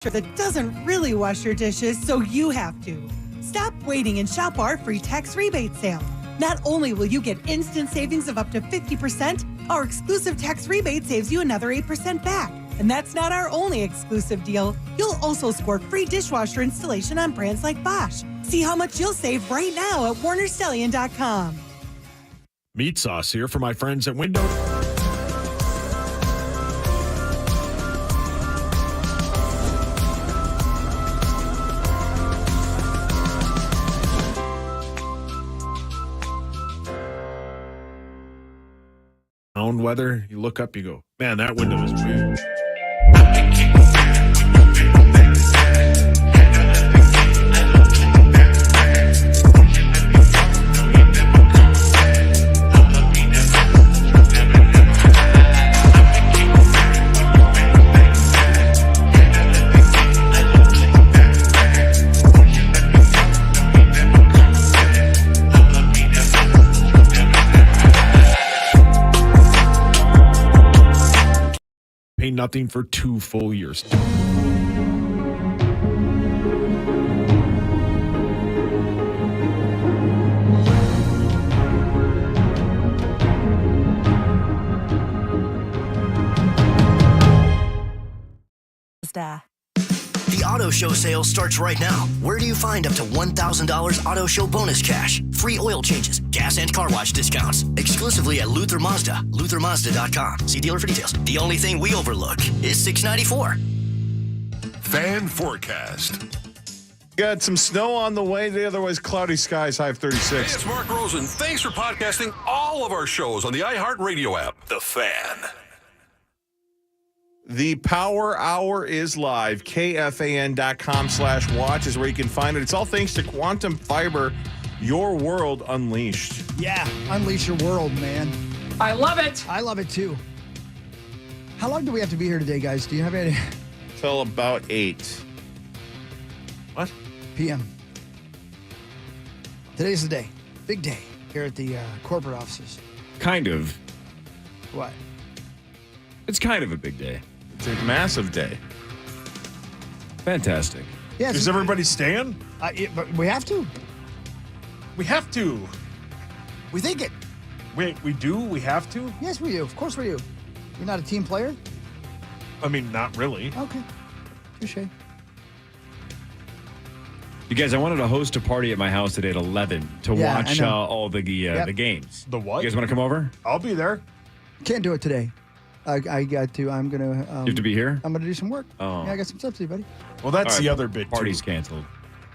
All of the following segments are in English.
that doesn't really wash your dishes, so you have to. Stop waiting and shop our free tax rebate sale. Not only will you get instant savings of up to 50%, our exclusive tax rebate saves you another 8% back. And that's not our only exclusive deal. You'll also score free dishwasher installation on brands like Bosch. See how much you'll save right now at WarnerStellion.com. Meat sauce here for my friends at Window. Weather, you look up, you go, man, that window is big. Pay nothing for 2 full years. The Auto Show sale starts right now. Where do you find up to $1,000 Auto Show bonus cash, free oil changes, gas and car wash discounts, exclusively at Luther Mazda, luthermazda.com. See dealer for details. The only thing we overlook is $694. Fan forecast. Got some snow on the way today, otherwise cloudy skies, high of 36. Hey, it's Mark Rosen. Thanks for podcasting all of our shows on the iHeartRadio app. The Fan. The Power Hour is live. KFAN.com/watch is where you can find it. It's all thanks to Quantum Fiber, your world unleashed. Yeah, unleash your world, man. I love it. I love it too. How long do we have to be here today, guys? Do you have any? Till about 8. What? p.m. Today's the day. Big day here at the corporate offices. Kind of. What? It's kind of a big day. It's a massive day. Fantastic. Yeah, Is everybody staying? But we have to. We have to. We think it. Wait, we do? We have to? Yes, we do. Of course we do. You're not a team player? I mean, not really. Okay. Touche. You guys, I wanted to host a party at my house today at 11 to watch all the games. The what? You guys want to come over? I'll be there. Can't do it today. I got to. I'm going to. You have to be here? I'm going to do some work. Oh. Yeah, I got some stuff to do, buddy. Well, that's All the right, other bit, Party's canceled.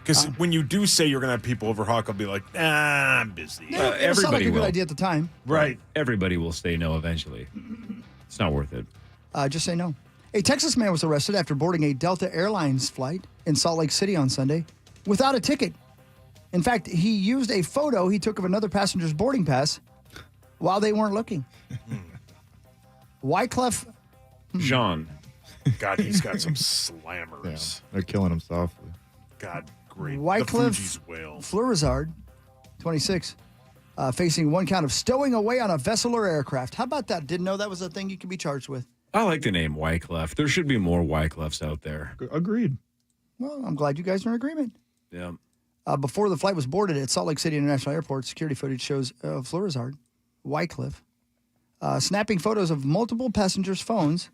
Because when you do say you're going to have people over, Hawk, I'll be like, I'm busy. Yeah, it sounded like a good will. idea at the time. Right. Everybody will say no eventually. It's not worth it. Just say no. A Texas man was arrested after boarding a Delta Airlines flight in Salt Lake City on Sunday without a ticket. In fact, he used a photo he took of another passenger's boarding pass while they weren't looking. Wyclef Jean. God, he's got some slammers. They're killing him softly. God, great. Wyclef the Fuji's whale. Flurizard, 26, facing one count of stowing away on a vessel or aircraft. How about that? Didn't know that was a thing you could be charged with. I like the name Wyclef. There should be more Wyclefs out there. Agreed. Well, I'm glad you guys are in agreement. Yeah. Before the flight was boarded at Salt Lake City International Airport, security footage shows Flurizard, Wyclef, snapping photos of multiple passengers' phones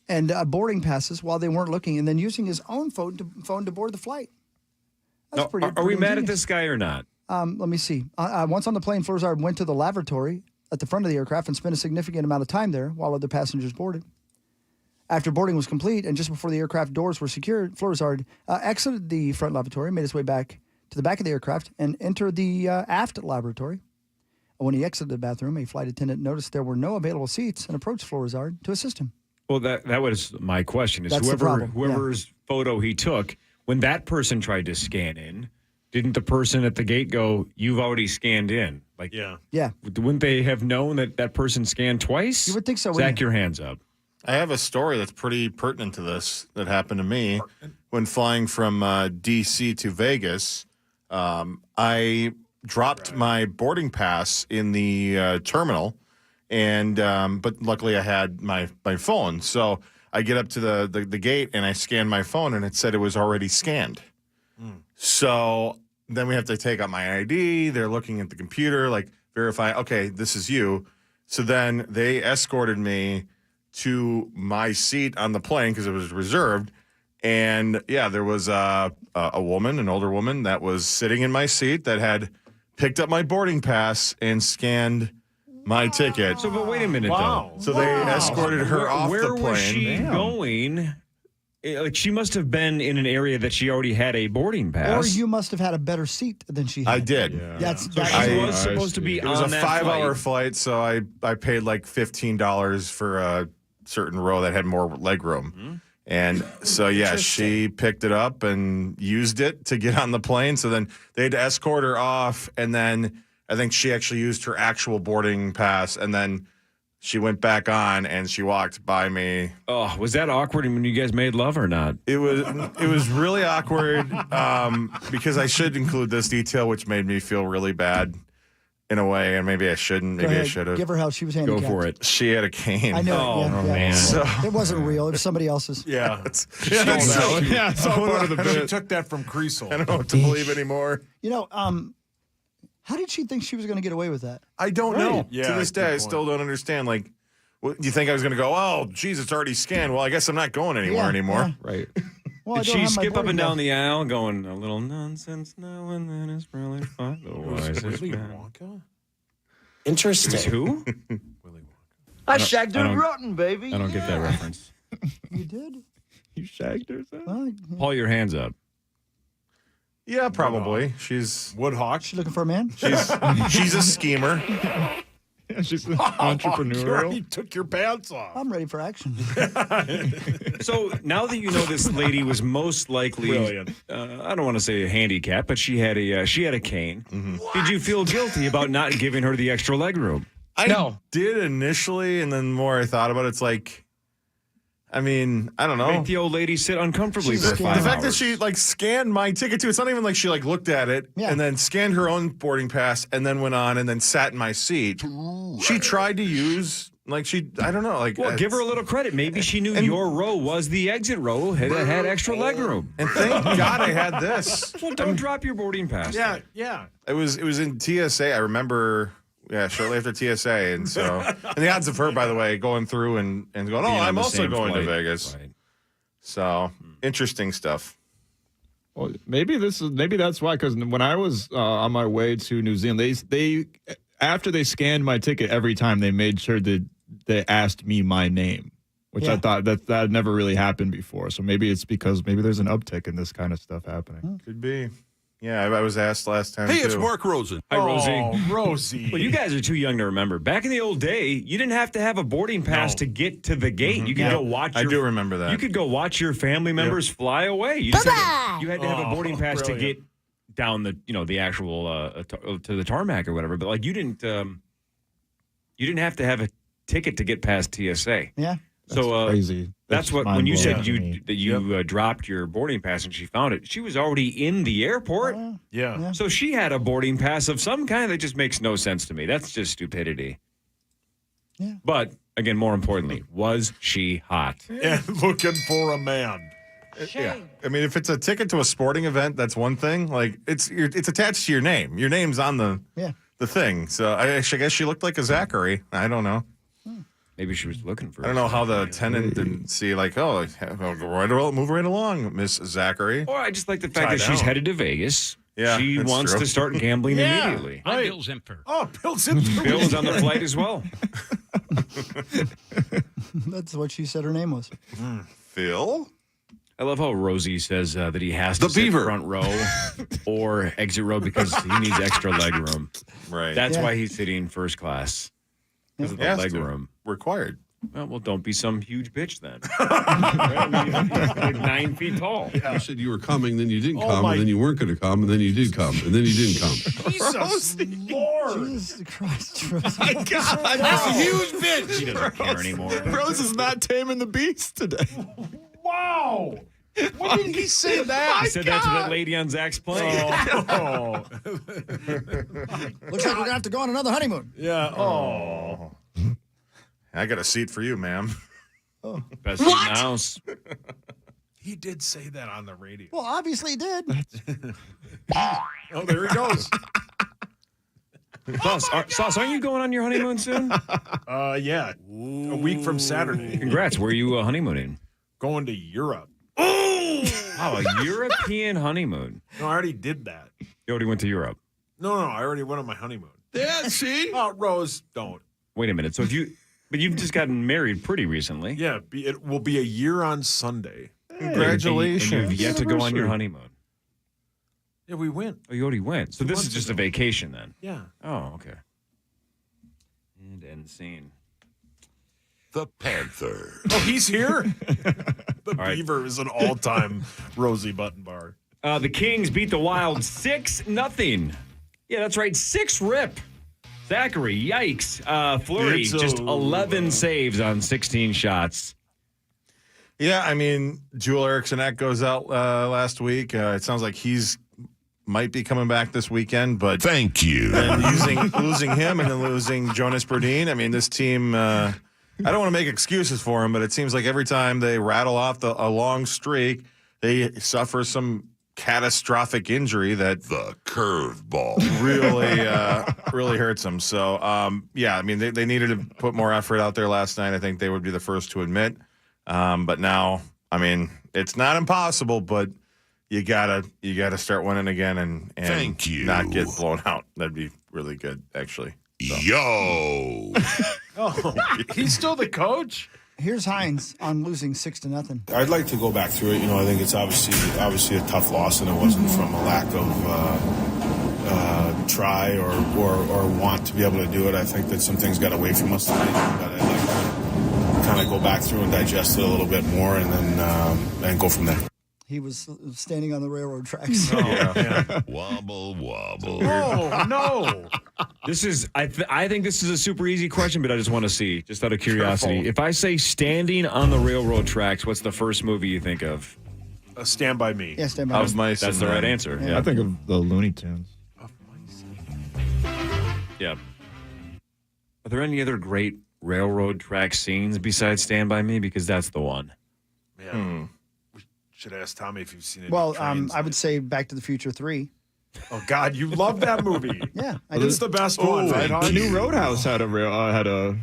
and boarding passes while they weren't looking, and then using his own phone to board the flight. That's pretty. Are we mad at this guy or not? Let me see. Once on the plane, Flurizard went to the lavatory at the front of the aircraft and spent a significant amount of time there while other passengers boarded. After boarding was complete and just before the aircraft doors were secured, Flurizard exited the front lavatory, made his way back to the back of the aircraft, and entered the aft lavatory. When he exited the bathroom, a flight attendant noticed there were no available seats and approached Flurizard to assist him. Well, that was my question. Is That's the problem. whoever's photo he took, when that person tried to scan in, didn't the person at the gate go, "You've already scanned in"? Like, Yeah. Wouldn't they have known that person scanned twice? You would think so. Zach, your hands up. I have a story that's pretty pertinent to this that happened to me when flying from D.C. to Vegas. I dropped my boarding pass in the terminal, and but luckily I had my phone. So I get up to the gate and I scan my phone and it said it was already scanned. So then we have to take out my ID. They're looking at the computer, like verify, okay, this is you. So then they escorted me to my seat on the plane because it was reserved. And yeah, there was a woman, an older woman that was sitting in my seat that had picked up my boarding pass and scanned my ticket. So, but wait a minute, though. So they escorted her off the plane. Where was she going? Like, she must have been in an area that she already had a boarding pass. Or you must have had a better seat than she had. I did. So That's she was supposed to be on that It was a 5-hour flight. flight, so I paid like $15 for a certain row that had more leg room. And so, yeah, she picked it up and used it to get on the plane. So then they had to escort her off. And then I think she actually used her actual boarding pass. And then she went back on and she walked by me. Oh, was that awkward when you guys made love or not? It was really awkward because I should include this detail, which made me feel really bad in a way. And maybe I shouldn't. Maybe I should have. Give her how she was handicapped. Go for it. She had a cane. I know. Oh, man. So, It wasn't real. It was somebody else's. Yeah. it's all part of the She bit. took that from Creasel. I don't know what to believe anymore. You know, how did she think she was going to get away with that? I don't know. Yeah, to this good day, I point. still don't understand. Like, what, you think I was going to go, oh, geez, it's already scanned. Well, I guess I'm not going anywhere Yeah, anymore. yeah. Right. Well, I Did don't she have my skip up boarding and down pass. the aisle going, a little nonsense now and then is really fun? Otherwise, it's Willy bad. Wonka? It was who? I shagged I her don't- rotten, baby. I don't get that reference. You did? You shagged her, son? Well, Pull your hands up. Yeah, probably. She's Woodhawk. she looking for a man? she's a schemer. Yeah, she's an You took your pants off. I'm ready for action. So now that you know this lady was most likely, Brilliant. I don't want to say a handicap, but she had a cane. Did you feel guilty about not giving her the extra leg room? I did initially, and then the more I thought about it, it's like, I mean, I don't know. Make the old lady sit uncomfortably She's for scared. 5 The fact that hours. she like scanned my ticket too, it's not even like she like looked at it Yeah. and then scanned her own boarding pass and then went on and then sat in my seat. She tried to use like I don't know, like Well, give her a little credit. Maybe she knew your row was the exit row that had extra leg room. And thank God I had this. Well, don't drop your boarding pass. Yeah, yeah. It was in TSA. I remember. Yeah, shortly after TSA, and so and the odds of her, by the way, going through and going, oh, Being on I'm the also same going to flight. Vegas. Right. So interesting stuff. Well, maybe that's why. Because when I was on my way to New Zealand, they after they scanned my ticket every time, they made sure that they asked me my name, which I thought that had never really happened before. So maybe it's because maybe there's an uptick in this kind of stuff happening. Could be. Yeah, I was asked last time. Hey, too. it's Mark Rosen. Hi, Rosie. Oh, Rosie. Well, you guys are too young to remember. Back in the old day, you didn't have to have a boarding pass to get to the gate. You could go watch. I do remember that. You could go watch your family members fly away. You just had to have a boarding pass to get down the actual to the tarmac or whatever. But like you didn't have to have a ticket to get past TSA. Yeah. So Crazy. that's what when you said mind-blowing to me. you dropped your boarding pass and she found it. She was already in the airport. Yeah. So she had a boarding pass of some kind that just makes no sense to me. That's just stupidity. Yeah. But again, more importantly, was she hot? And looking for a man. Yeah, I mean, if it's a ticket to a sporting event, that's one thing. Like it's attached to your name. Your name's on the thing. So I guess she looked like a Zachary. I don't know. Maybe she was looking for. I don't know how the tenant didn't see like, oh, move right along, Miss Zachary. Or I just like the fact Tie that she's down. headed to Vegas. Yeah, She that's wants true. to start gambling immediately. Right. Bill Zimfer. Oh, Bill Zimfer. Bill was on the flight as well. That's what she said her name was. Phil. I love how Rosie says that he has to The sit Beaver. front row or exit row because he needs extra leg room. Right. That's Yeah. why he's sitting first class because of the Has leg to. room. Required. Well, don't be some huge bitch then. He's like 9 feet tall. You said you were coming, then you didn't Oh, come, my- and then you weren't going to come, and then you did come, and then you didn't come. Jesus Lord. Jesus Christ. Rose. God, That's a huge bitch. He doesn't care anymore. Rose is not taming the beast today. Wow. When did he say that? I said that to that lady on Zach's plane. Oh. Looks like we're going to have to go on another honeymoon. Yeah. Oh. I got a seat for you, ma'am. Best seat in the house. He did say that on the radio. Well, obviously he did. Oh, there he goes. Sauce, aren't you going on your honeymoon soon? Yeah. A week from Saturday. Congrats. Where are you honeymooning? Going to Europe. Oh, a European honeymoon. No, I already did that. You already went to Europe. No, I already went on my honeymoon. Yeah, see? Oh, Rose, don't. Wait a minute. So you've just gotten married pretty recently. Yeah, it will be a year on Sunday. Congratulations. And you've yet to go on your honeymoon. Yeah, we went. Oh, you already went. So this is just a vacation then? Yeah. Oh, okay. And end scene. The Panther. Oh, he's here? The right. Beaver is an all-time Rosie Button bar. The Kings beat the Wild 6-0. Yeah, that's right. 6-rip. Zachary, yikes. Fleury, It's just over. 11 saves on 16 shots. Yeah, I mean, Joel Eriksson goes out last week. It sounds like he's might be coming back this weekend, but Thank you. and losing him and then losing Jonas Berdeen. I mean, this team. I don't want to make excuses for him, but it seems like every time they rattle off a long streak, they suffer some catastrophic injury that The curveball. really hurts them. So, yeah, I mean, they needed to put more effort out there last night. I think they would be the first to admit. But now, I mean, it's not impossible, but you gotta start winning again and Thank you. not get blown out. That'd be really good, actually. So. Yo. Oh, he's still the coach? Here's Hines on losing 6-0. I'd like to go back through it. I think it's obviously a tough loss, and it wasn't from a lack of try or want to be able to do it. I think that some things got away from us tonight, but I'd like to kind of go back through and digest it a little bit more, and then go from there. He was standing on the railroad tracks. Oh, yeah. Wobble, wobble. Oh, no. This is, I think this is a super easy question, but I just want to see, just out of curiosity. Careful. If I say standing on the railroad tracks, what's the first movie you think of? Stand By Me. Yeah, stand by. Of mice. That's and the right men. answer. Yeah. I think of the Looney Tunes. Yeah. Are there any other great railroad track scenes besides Stand By Me? Because that's the one. Yeah. We should ask Tommy if you've seen it. Well, I would say Back to the Future 3. Oh, God, you love that movie. Yeah, I It's do. the best one, right? The new Roadhouse had a railroad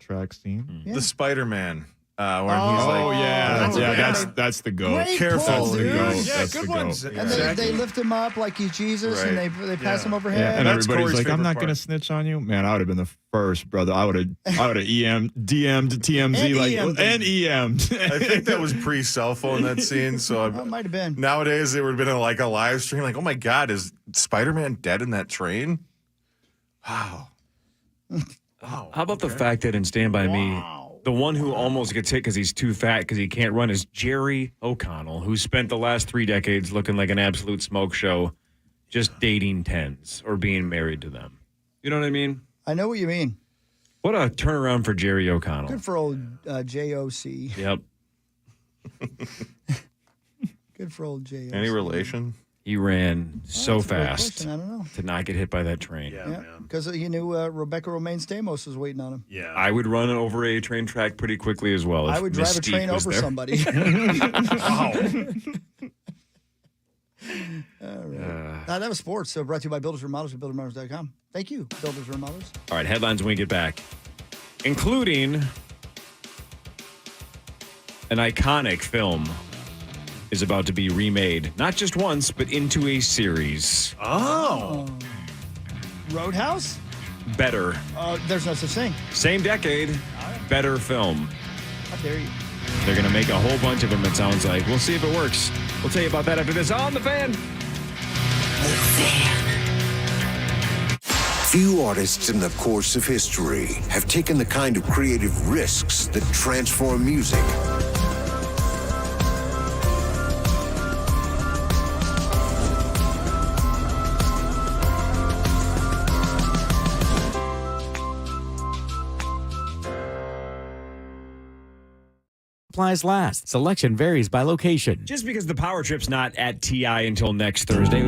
track scene. Yeah. The Spider-Man. When he's Oh like, yeah, that's the goat. Great Careful, pull, That's the dude. goat. Yeah, That's good the ones. goat. And they lift him up like he's Jesus, and they pass Yeah. him overhead. Yeah, and That's everybody's Corey's like, "I'm favorite not going to part. snitch on you, man." I would have been the first, brother. I would have DM'd TMZ And EM'd. I think that was pre-cell phone, that scene. So That might have been. nowadays it would have been like a live stream. Like, oh my God, is Spider-Man dead in that train? Wow. How about the fact that in Stand By Me, the one who almost gets hit because he's too fat because he can't run is Jerry O'Connell, who spent the last 3 decades looking like an absolute smoke show, just dating tens or being married to them. You know what I mean? I know what you mean. What a turnaround for Jerry O'Connell. Good for old JOC. Yep. Good for old JOC. Any relation? He ran so That's a great fast question. I don't know. to not get hit by that train. Yeah, Yeah, man. because he knew Rebecca Romaine Stamos was waiting on him. Yeah. I would run over a train track pretty quickly as well. I if would drive a Mystique train was over there. somebody. That was sports. So brought to you by Builders Remodels at BuildersRemodels.com. Thank you, Builders Remodels. All right, headlines when we get back, including an iconic film is about to be remade, not just once, but into a series. Oh. Roadhouse? Better. There's no such thing. Same decade, better film. How dare you? They're going to make a whole bunch of them, it sounds like. We'll see if it works. We'll tell you about that after this on The Fan. Few artists in the course of history have taken the kind of creative risks that transform music. Supplies last. Selection varies by location. Just because the Power Trip's not at TI until next Thursday.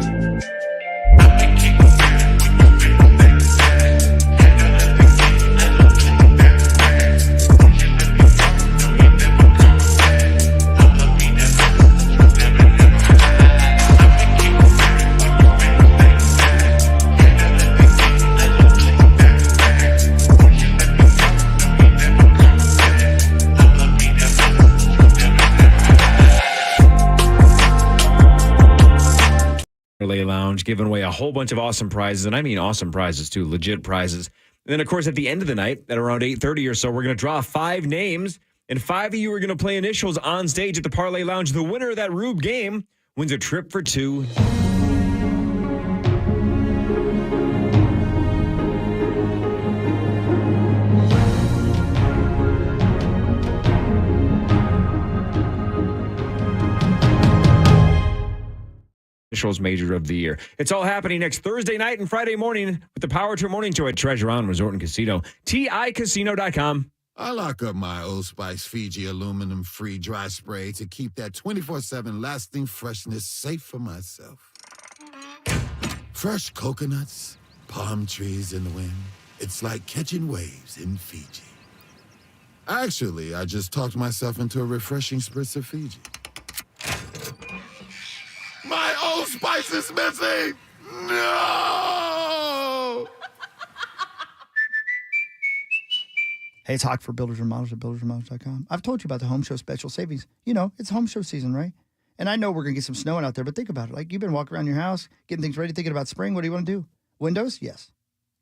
Lounge, giving away a whole bunch of awesome prizes. And I mean awesome prizes, too, legit prizes. And then, of course, at the end of the night, at around 8:30 or so, we're going to draw 5 names. And 5 of you are going to play initials on stage at the Parlay Lounge. The winner of that Rube game wins a trip for 2. Initials major of the year. It's all happening next Thursday night and Friday morning with the Power Trip Morning Show at Treasure Island Resort and Casino. TICasino.com. I lock up my Old Spice Fiji aluminum-free dry spray to keep that 24/7 lasting freshness safe for myself. Fresh coconuts, palm trees in the wind. It's like catching waves in Fiji. Actually, I just talked myself into a refreshing spritz of Fiji. My Old Spice is missing! No! Hey, it's Hawk for Builders and Models at buildersandmodels.com. I've told you about the home show special savings. You know, it's home show season, right? And I know we're going to get some snowing out there, but think about it. Like, you've been walking around your house, getting things ready, thinking about spring. What do you want to do? Windows? Yes.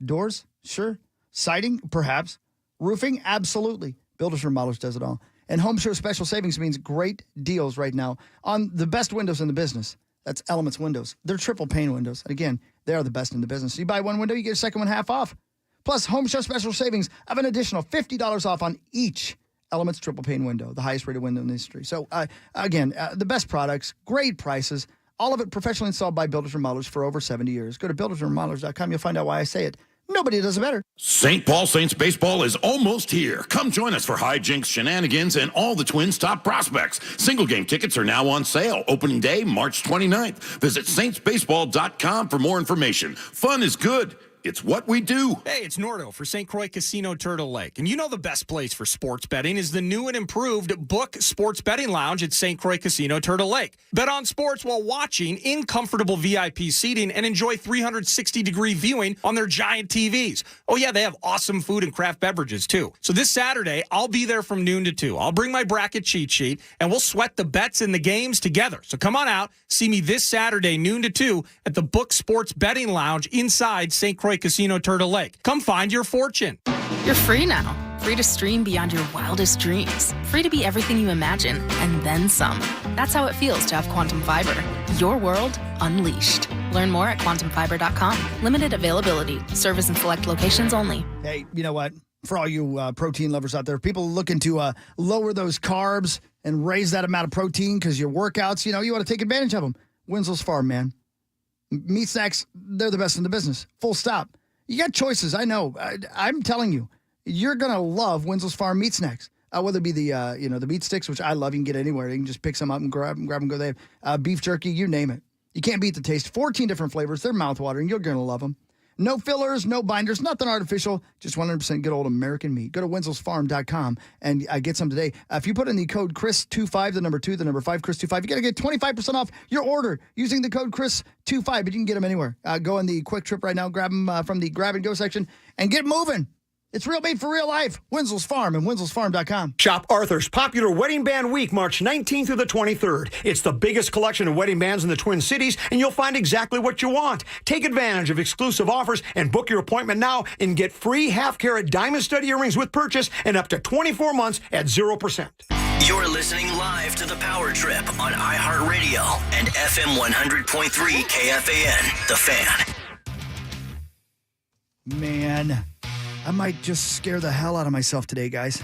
Doors? Sure. Siding? Perhaps. Roofing? Absolutely. Builders and Models does it all. And home show special savings means great deals right now on the best windows in the business. That's Elements Windows. They're triple pane windows. And again, they are the best in the business. You buy one window, you get a second one half off. Plus, home show special savings of an additional $50 off on each Elements triple pane window, the highest rated window in the industry. So, again, the best products, great prices, all of it professionally installed by builders and modelers for over 70 years. Go to buildersandmodelers.com. You'll find out why I say it. Nobody does it better. St. Paul Saints baseball is almost here. Come join us for hijinks, shenanigans, and all the Twins' top prospects. Single game tickets are now on sale. Opening day, March 29th. Visit saintsbaseball.com for more information. Fun is good. It's what we do. Hey, it's Nordo for St. Croix Casino Turtle Lake. And you know the best place for sports betting is the new and improved Book Sports Betting Lounge at St. Croix Casino Turtle Lake. Bet on sports while watching in comfortable VIP seating and enjoy 360-degree viewing on their giant TVs. Oh, yeah, they have awesome food and craft beverages, too. So this Saturday, I'll be there from noon to 2. I'll bring my bracket cheat sheet, and we'll sweat the bets and the games together. So come on out. See me this Saturday, noon to 2, at the Book Sports Betting Lounge inside St. Croix Casino Turtle Lake. Come find your fortune. You're free now. Free to stream beyond your wildest dreams. Free to be everything you imagine and then some. That's how it feels to have Quantum Fiber. Your world unleashed. Learn more at quantumfiber.com. Limited availability. Service in select locations only. Hey, you know what? For all you protein lovers out there, people looking to lower those carbs and raise that amount of protein because your workouts, you want to take advantage of them. Winslow's Farm, man. Meat snacks, they're the best in the business. Full stop. You got choices, I know. I'm telling you, you're going to love Winslow's Farm meat snacks. Whether it be the the meat sticks, which I love. You can get anywhere. You can just pick some up and grab them, go there. Beef jerky, you name it. You can't beat the taste. 14 different flavors. They're mouthwatering. You're going to love them. No fillers, no binders, nothing artificial, just 100% good old American meat. Go to winslowsfarm.com and get some today. If you put in the code Chris25, the number 2, the number 5, Chris25, you got to get 25% off your order using the code Chris25, but you can get them anywhere. Go on the Quick Trip right now, grab them from the grab and go section, and get moving. It's real made for real life. Winslow's Farm and winslowsfarm.com. Shop Arthur's popular Wedding Band Week, March 19th through the 23rd. It's the biggest collection of wedding bands in the Twin Cities, and you'll find exactly what you want. Take advantage of exclusive offers and book your appointment now and get free half-carat diamond stud earrings with purchase and up to 24 months at 0%. You're listening live to The Power Trip on iHeartRadio and FM 100.3 KFAN, The Fan. Man, I might just scare the hell out of myself today, guys.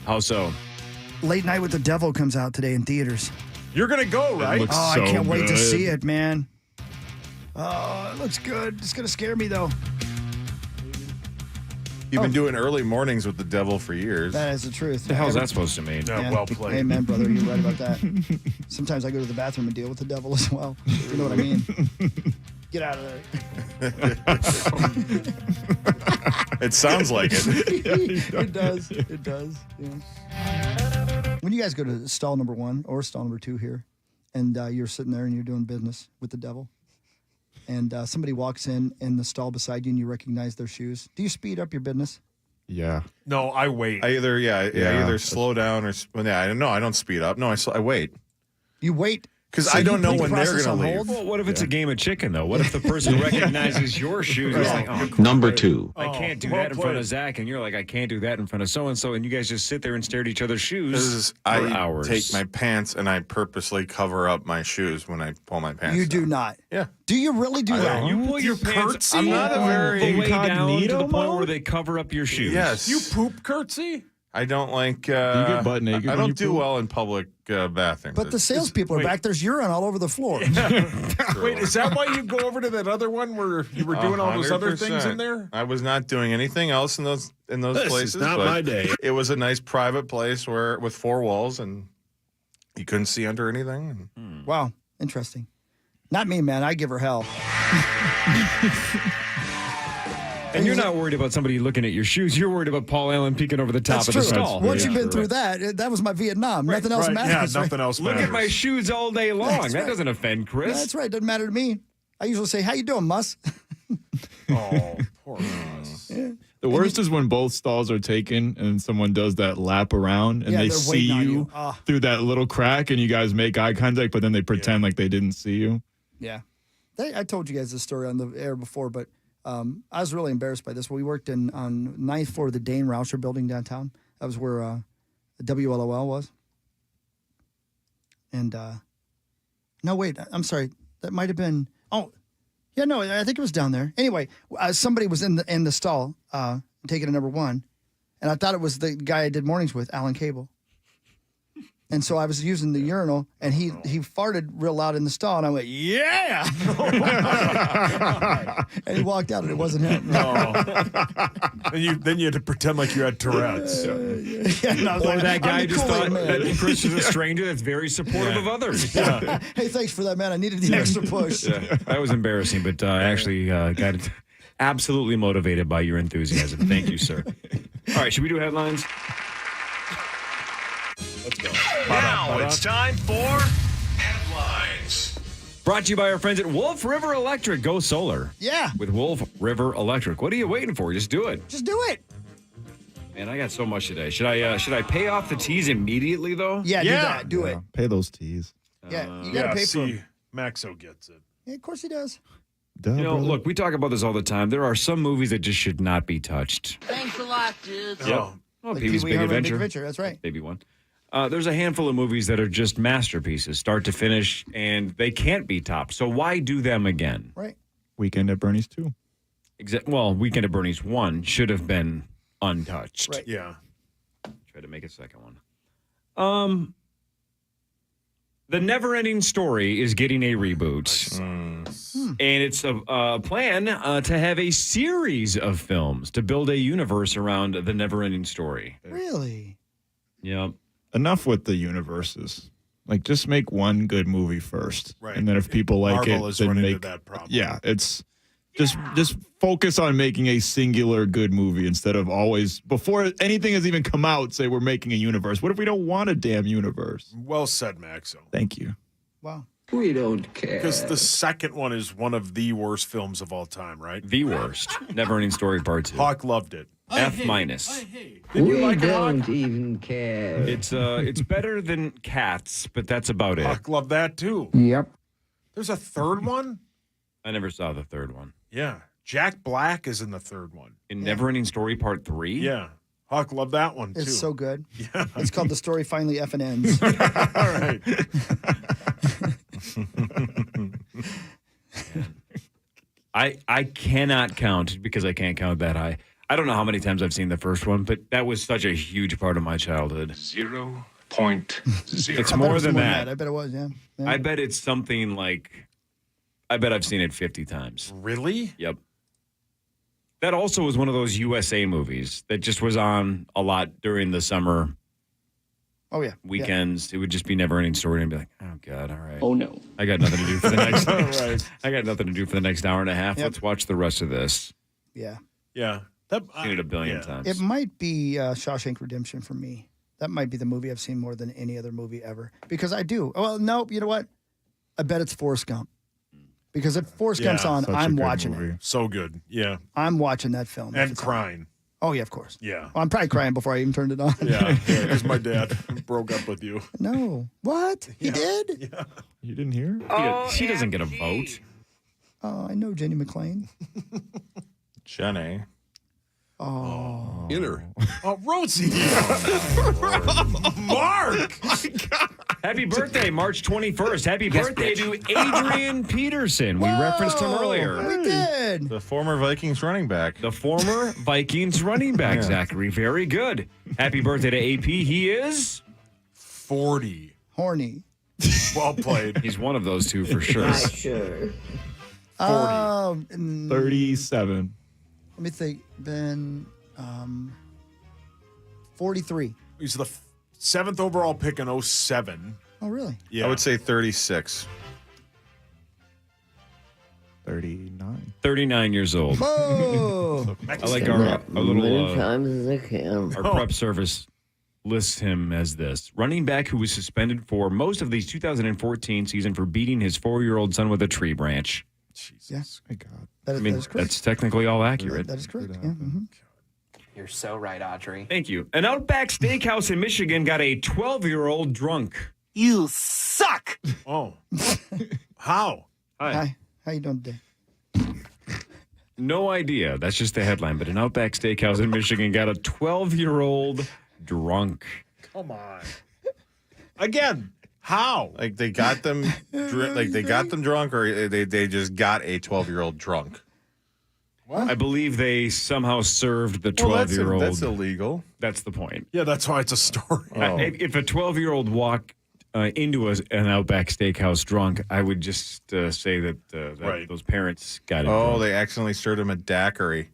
How so? Late Night with the Devil comes out today in theaters. You're going to go, right? I can't wait to see it, man. Oh, it looks good. It's going to scare me, though. You've been doing early mornings with the devil for years. That is the truth. What the hell is that supposed to mean? Yeah, well played. Amen, brother. You're right about that. Sometimes I go to the bathroom and deal with the devil as well. You know what I mean? Get out of there. It sounds like it. It does. It does. Yeah. When you guys go to stall number 1 or stall number 2 here, and you're sitting there and you're doing business with the devil, and somebody walks in the stall beside you and you recognize their shoes, do you speed up your business? Yeah. No, I wait. I either slow down or I don't speed up. No, I wait. You wait. Because So I don't you know put the when they're process going to on leave. hold? Well, what if it's a game of chicken, though? What if the person recognizes your shoes and is like, oh, Number 2. I can't do that in front of Zach, and you're like, I can't do that in front of so-and-so, and you guys just sit there and stare at each other's shoes for hours. Take my pants and I purposely cover up my shoes when I pull my pants You down. do not. Yeah. Do you really do that? You pull your pants I'm not a very all the way down to incognito the point mode? where they cover up your shoes. Yes. You poop curtsy? I don't like. you get butt naked I when you don't do poop? well in public bathrooms. But the salespeople are back. There's urine all over the floor. Wait, is that why you go over to that other one where you were doing all those other things in 100%. there? I was not doing anything else in those This places. is not but my day. It was a nice private place with 4 walls and you couldn't see under anything. Wow, interesting. Not me, man. I give her hell. And you're not worried about somebody looking at your shoes. You're worried about Paul Allen peeking over the top That's of true. the stall. Once you've been through that was my Vietnam. Nothing else matters. Yeah, nothing else Look matters. at my shoes all day long. That's That right. doesn't offend Chris. That's right. Doesn't matter to me. I usually say, "How you doing, Mus?" Oh, poor Ross. The worst is when both stalls are taken and someone does that lap around and Yeah, they they're see waiting on you you. Ah. through that little crack and you guys make eye contact, but then they pretend like they didn't see you. Yeah. I told you guys this story on the air before, but I was really embarrassed by this. We worked on 9th floor of the Dane Rauscher building downtown. That was where the WLOL was. And no, wait, I'm sorry. That might have been. Oh, yeah, no, I think it was down there. Anyway, somebody was in the stall taking a number 1, and I thought it was the guy I did mornings with, Alan Cable. And so I was using the urinal, and he farted real loud in the stall, and I went, "Yeah!" And he walked out, and it wasn't him. Then you had to pretend like you had Tourette's. And I was Or like, that guy "I'm the just Kool-Aid thought man." that Chris is a stranger that's very supportive of others. Hey, thanks for that, man. I needed the extra push. Yeah, that was embarrassing, but I actually got absolutely motivated by your enthusiasm. Thank you, sir. All right, should we do headlines? Let's go. Now it's time for headlines. Brought to you by our friends at Wolf River Electric. Go solar. Yeah. With Wolf River Electric. What are you waiting for? Just do it. Just do it. Man, I got so much today. Should I pay off the teas immediately though? Yeah, do that. Do it. Pay those teas. Yeah, you got to pay for it. Maxo gets it. Yeah, of course he does. You know, look, we talk about this all the time. There are some movies that just should not be touched. Thanks a lot, dude. Yep. Oh, Like Pee-wee's Pee-wee Big Herman Adventure. Big Adventure. That's right. Maybe one. There's a handful of movies that are just masterpieces, start to finish, and they can't be topped. So why do them again? Right. Weekend at Bernie's 2. Well, Weekend at Bernie's 1 should have been untouched. Right. Yeah. Try to make a second one. The Neverending Story is getting a reboot. And it's a plan to have a series of films to build a universe around the Neverending Story. Really? Yep. Enough with the universes. Like, just make one good movie first. Right. And then if people like Marvel it, is then running make into that problem. Yeah, it's just focus on making a singular good movie instead of always, before anything has even come out, say we're making a universe. What if we don't want a damn universe? Well said, Maxo. Thank you. Wow. We don't care. Because the second one is one of the worst films of all time, right? The worst. Neverending Story Part 2. Hawk loved it. F-. Did We you like it, Hawk? don't even care. It's better than Cats, but that's about it. Hawk loved that too. Yep. There's a third one? I never saw the third one. Yeah. Jack Black is in the third one. In Neverending Story Part 3? Yeah. Hawk loved that one too. It's so good. Yeah. It's called The Story Finally Effing Ends. All right. I cannot count because I can't count that high. I don't know how many times I've seen the first one, but that was such a huge part of my childhood. 0.0. It's more than that. I bet it was, yeah. Yeah. I bet it's something like, I bet I've seen it 50 times. Really? Yep. That also was one of those USA movies that just was on a lot during the summer Oh, yeah. weekends. It would just be Neverending Story and I'd be like, oh, God, all right. Oh, no. I got nothing to do for the next Right. I got nothing to do for the next hour and a half. Yep. Let's watch the rest of this. Yeah. Yeah. Seen it a billion times. It might be Shawshank Redemption for me. That might be the movie I've seen more than any other movie ever. Because I do. Well, no, you know what? I bet it's Forrest Gump. Because if Forrest Gump's on, Such a I'm good watching movie. it. So good. Yeah. I'm watching that film. if And it's on. crying. Oh, yeah, of course. Yeah. Well, I'm probably crying before I even turned it on. Yeah. Because my dad broke up with you. No. What? He did? Yeah. You didn't hear? She doesn't get a vote. I know Jenny McLean. Jenny. Oh. Inner. Oh, Rosie. Mark. Happy birthday, March 21st. Happy birthday to Adrian Peterson. We referenced him earlier. We did. The former Vikings running back. The former Vikings running back, Zachary. Very good. Happy birthday to AP. He is 40. Horny. Well played. He's one of those two for sure. Sure. 37. Let me think. Then 43. He's the 7th overall pick in 07. Oh, really? Yeah. I would say 36. 39. 39 years old. Whoa. I like our little times as I can. our prep service lists him as this running back who was suspended for most of the 2014 season for beating his 4-year-old son with a tree branch. Yes. My God. That I mean, is correct. that's technically all accurate. That is correct. Yeah. Mm-hmm. You're so right, Audrey. Thank you. An Outback Steakhouse in Michigan got a 12-year-old drunk. You suck. Oh. How? Hi. How you doing today? No idea. That's just the headline. But an Outback Steakhouse in Michigan got a 12-year-old drunk. Come on. Again, how? Like they got them, drunk, or they just got a 12-year-old drunk. What? I believe they somehow served the Well, 12-year-old. that's illegal. That's the point. Yeah, that's why it's a story. If a 12-year-old walked into an Outback Steakhouse drunk, I would just say that, Right. those parents got it. Oh, drunk. they accidentally served him a daiquiri.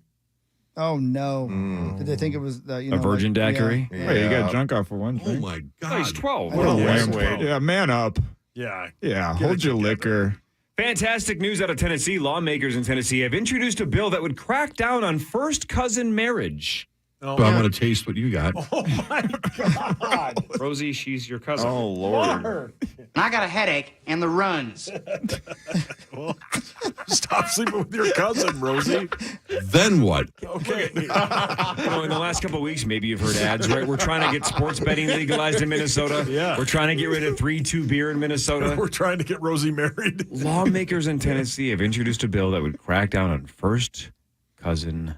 Oh, no. Did they think it was a virgin daiquiri? Yeah. Wait, you got drunk off for one drink? Oh, my God. Oh, he's 12. What a Yeah, lightweight. yeah, man up. Yeah. Yeah, Get hold it your together. liquor. Fantastic news out of Tennessee. Lawmakers in Tennessee have introduced a bill that would crack down on first cousin marriage. Oh, Well, I want to taste what you got. oh my God. Rosie, she's your cousin. Oh, Lord. Mark. I got a headache and the runs. Well, stop sleeping with your cousin, Rosie. Then what? Okay. In the last couple of weeks, maybe you've heard ads, right? We're trying to get sports betting legalized in Minnesota. Yeah. We're trying to get rid of 3-2 beer in Minnesota. We're trying to get Rosie married. Lawmakers in Tennessee have introduced a bill that would crack down on first cousin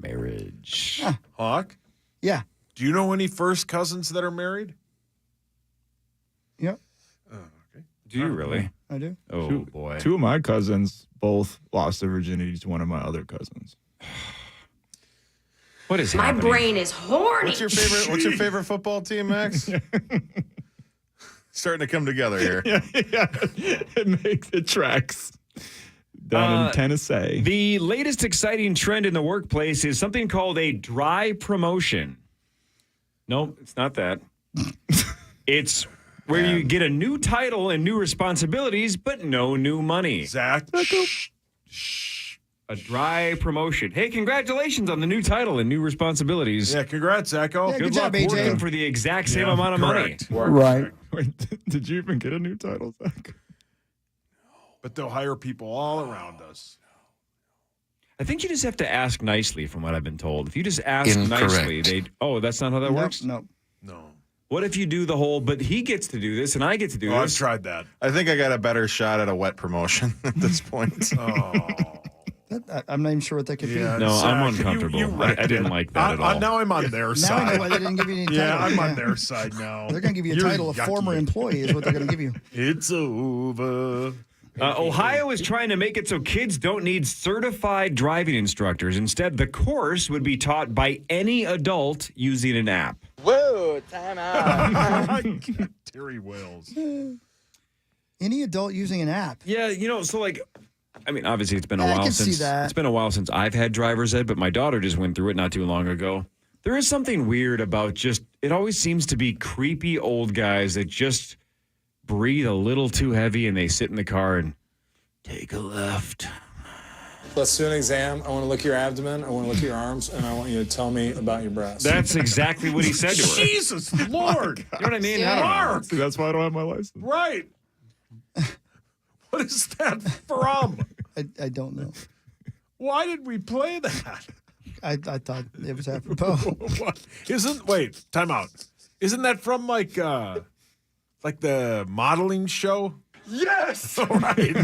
marriage. Hawk, Yeah. do you know any first cousins that are married? Yep. Do you really? I do. Oh, boy. Two of my cousins both lost their virginity to one of my other cousins. What is My happening? brain is horny. What's your favorite football team, Max? Starting to come together here. yeah, it makes it tracks. Down in Tennessee. The latest exciting trend in the workplace is something called a dry promotion. Nope, it's not that. It's where you get a new title and new responsibilities, but no new money. Zach. A dry promotion. Hey, congratulations on the new title and new responsibilities. Yeah, congrats, Zacho. Yeah, Good job, luck AJ. working for the exact same Yeah, amount of correct. money. Right. Wait, did you even get a new title, Zach? But they'll hire people all around us. I think you just have to ask nicely, from what I've been told. If you just ask Incorrect. nicely, that's not how that works? No. No. What if you do the whole, but he gets to do this and I get to do Oh, I've this? tried that. I think I got a better shot at a wet promotion at this point. Oh. I'm not even sure what that could Yeah, be. No, Zach, I'm uncomfortable. you I didn't like that at all. Now I'm on their Now I side. know why they didn't give you any title. Yeah, I'm on their side now. They're going to give you a You're title of yucky. former employee is what they're going to give you. It's over. Ohio is trying to make it so kids don't need certified driving instructors. Instead, the course would be taught by any adult using an app. Whoa, time out. Terry Wells. Any adult using an app. Yeah, obviously it's been a I while can see since that. it's been a while since I've had driver's ed, but my daughter just went through it not too long ago. There is something weird about just it always seems to be creepy old guys that just breathe a little too heavy and they sit in the car and take a left. Let's do an exam. I want to look at your abdomen. I want to look at your arms, and I want you to tell me about your breasts. That's exactly what he said to her. Jesus Lord. You know what I mean? Yeah. Mark. See, that's why I don't have my license. Right. What is that from? I don't know. Why did we play that? I thought it was apropos. What? Wait, time out. Isn't that from like like the modeling show. Yes. All right.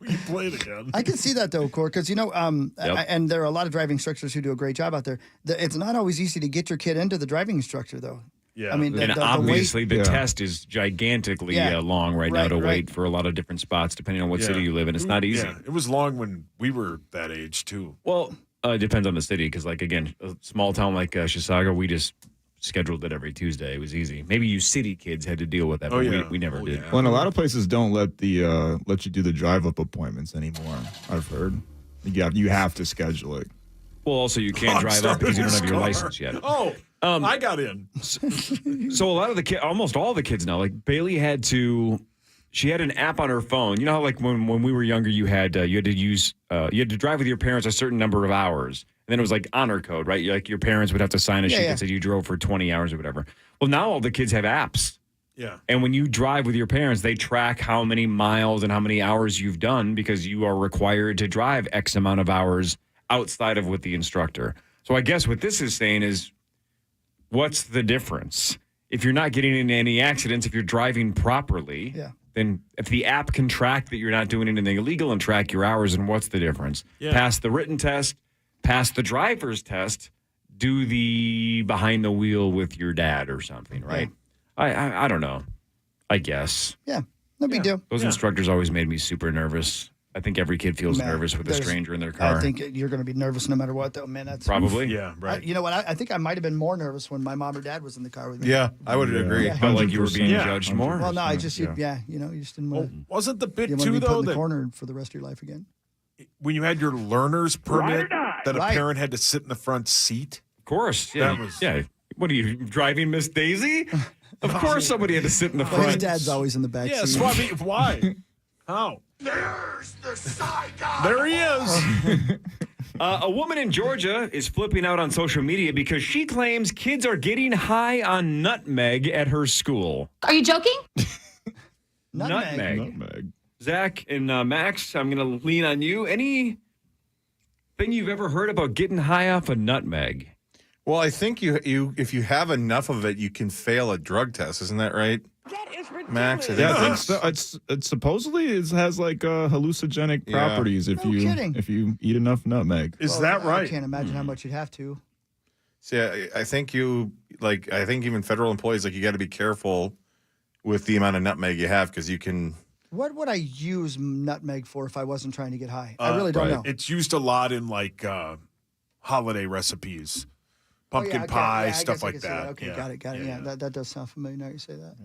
We played again. I can see that though, Cor, because and there are a lot of driving instructors who do a great job out there. It's not always easy to get your kid into the driving instructor, though. Yeah, I mean, and obviously the test is gigantically long right now to wait for a lot of different spots, depending on what city you live in. It's not easy. Yeah, it was long when we were that age too. Well, it depends on the city, because, like, again, a small town like Chisago, we just scheduled it every Tuesday. It was easy. Maybe you city kids had to deal with that, but we never did. Well, and a lot of places don't let you do the drive-up appointments anymore, I've heard. You have to schedule it. Well, also, you can't drive up because you don't have your license yet. Oh, I got in. So a lot of the kids, almost all the kids now, like Bailey she had an app on her phone. You know how, like, when we were younger, you had to drive with your parents a certain number of hours. And then it was like honor code, right? Like your parents would have to sign a sheet that said you drove for 20 hours or whatever. Well, now all the kids have apps. Yeah. And when you drive with your parents, they track how many miles and how many hours you've done, because you are required to drive X amount of hours outside of with the instructor. So I guess what this is saying is, what's the difference? If you're not getting into any accidents, if you're driving properly, then if the app can track that you're not doing anything illegal and track your hours, then what's the difference? Yeah. Pass the written test, pass the driver's test, do the behind the wheel with your dad or something, right? I don't know. I guess. Yeah, no big deal. Those instructors always made me super nervous. I think every kid feels nervous with a stranger in their car. I think you're going to be nervous no matter what, though, man. That's Probably. Yeah, right. You know what? I think I might have been more nervous when my mom or dad was in the car with me. Yeah, I would agree. Yeah. Felt like you were being judged more. Well, no, I just, you just didn't want to. Wasn't the bit You want to too be put though in the that corner for the rest of your life again? when you had your learner's permit, that a Right. parent had to sit in the front seat? Of course. Yeah. That was- Yeah. What are you driving, Miss Daisy? Of course, somebody had to sit in the Well, his front. dad's always in the back Yeah, seat. Swabby. Why? How? There's the side guy. There he is. A woman in Georgia is flipping out on social media because she claims kids are getting high on nutmeg at her school. Are you joking? Nutmeg. Zach and Max, I'm going to lean on you. Anything you've ever heard about getting high off a nutmeg? Well, I think you if you have enough of it, you can fail a drug test. Isn't that right? That is ridiculous. Max, I think Yeah, it's supposedly it has like hallucinogenic properties if you eat enough nutmeg. Is that right? I can't imagine how much you'd have to. See, I think I think even federal employees, like, you got to be careful with the amount of nutmeg you have, because you can. What would I use nutmeg for if I wasn't trying to get high? I really don't know. It's used a lot in like holiday recipes, pumpkin pie, stuff like that. Okay, Yeah. got it. Yeah, that does sound familiar now you say that.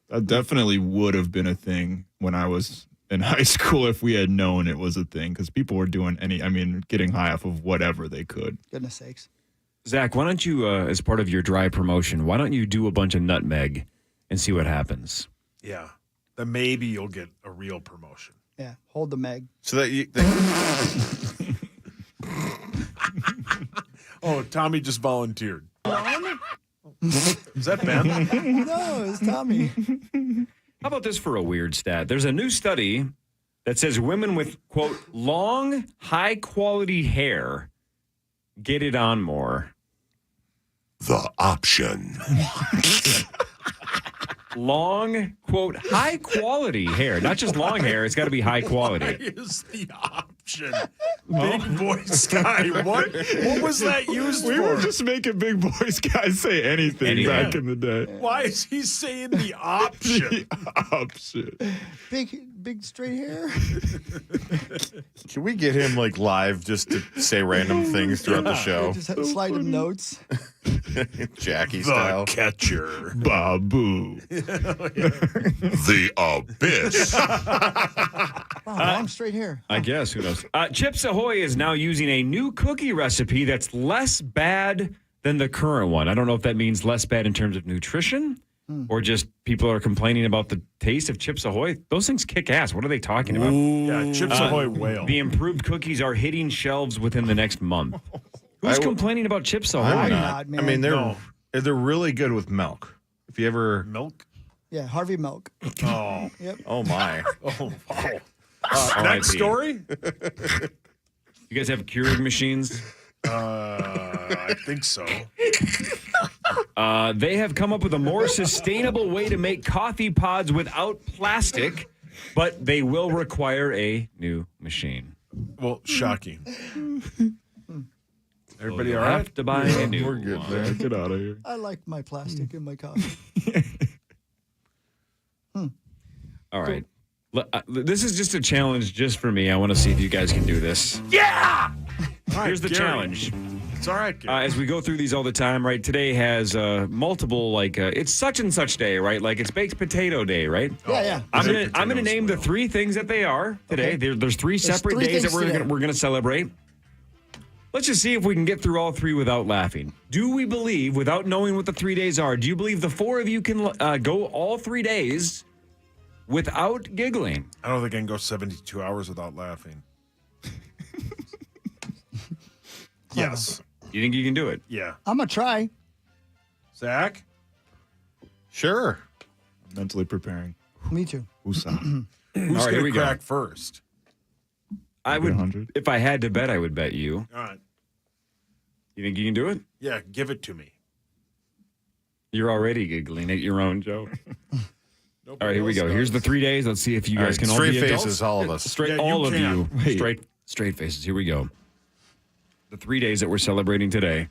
That definitely would have been a thing when I was in high school if we had known it was a thing, because people were doing getting high off of whatever they could. Goodness sakes. Zach, why don't you, as part of your dry promotion, why don't you do a bunch of nutmeg and see what happens? Yeah. Then maybe you'll get a real promotion. Yeah, hold the meg. So that you. Oh, Tommy just volunteered. Is that Ben? No, it's Tommy. How about this for a weird stat? There's a new study that says women with, quote, long, high-quality hair get it on more. The option. Long, quote, high-quality hair. Not just long hair. It's got to be high quality. Why is the option? Big voice guy. What was that used We for? were just making big boys guys say anything back in the day. Why is he saying the option? The option. Big straight hair. Can we get him like live just to say random things throughout the show? Just slide him notes. Jackie style. The catcher. Babu. The abyss. Wow, long straight hair. I guess. Who knows? Chips Ahoy is now using a new cookie recipe that's less bad than the current one. I don't know if that means less bad in terms of nutrition or just people are complaining about the taste of Chips Ahoy. Those things kick ass. What are they talking about? Yeah, Chips Ahoy whale. The improved cookies are hitting shelves within the next month. Who's complaining about Chips Ahoy? I'm not, man. I mean, they're really good with milk. If you ever milk. Yeah, Harvey Milk. Oh. Yep. Oh my. Oh wow. Next story. You guys have Keurig machines? I think so. They have come up with a more sustainable way to make coffee pods without plastic, but they will require a new machine. Well, shocking. Everybody So all you'll right? have to buy a new We're good, one. man. Get out of here. I like my plastic in my coffee. All right. This is just a challenge just for me. I want to see if you guys can do this. Yeah! Here's the Gary. challenge. It's all right, Gary. As we go through these all the time, right? Today has multiple, it's such and such day, right? Like it's baked potato day, right? Yeah. I'm gonna name the three things that they are today. Okay. There's three separate three days that things today. we're gonna celebrate. Let's just see if we can get through all three without laughing. Do we believe, without knowing what the 3 days are, do you believe the four of you can go all 3 days without giggling? I don't think I can go 72 hours without laughing. Yes. You think you can do it? Yeah. I'm going to try. Zach? Sure. I'm mentally preparing. Me too. Who's All right, going here to we go. crack first? I would, 100. if I had to bet, I would bet you. All right. You think you can do it? Yeah, give it to me. You're already giggling at your own joke. Nobody All right, here we else go. Here's the does. 3 days. Let's see if you All guys right, can all straight be adults. faces, all of us. Straight, Yeah, you all of can. you. Straight faces. Here we go. The 3 days that we're celebrating today.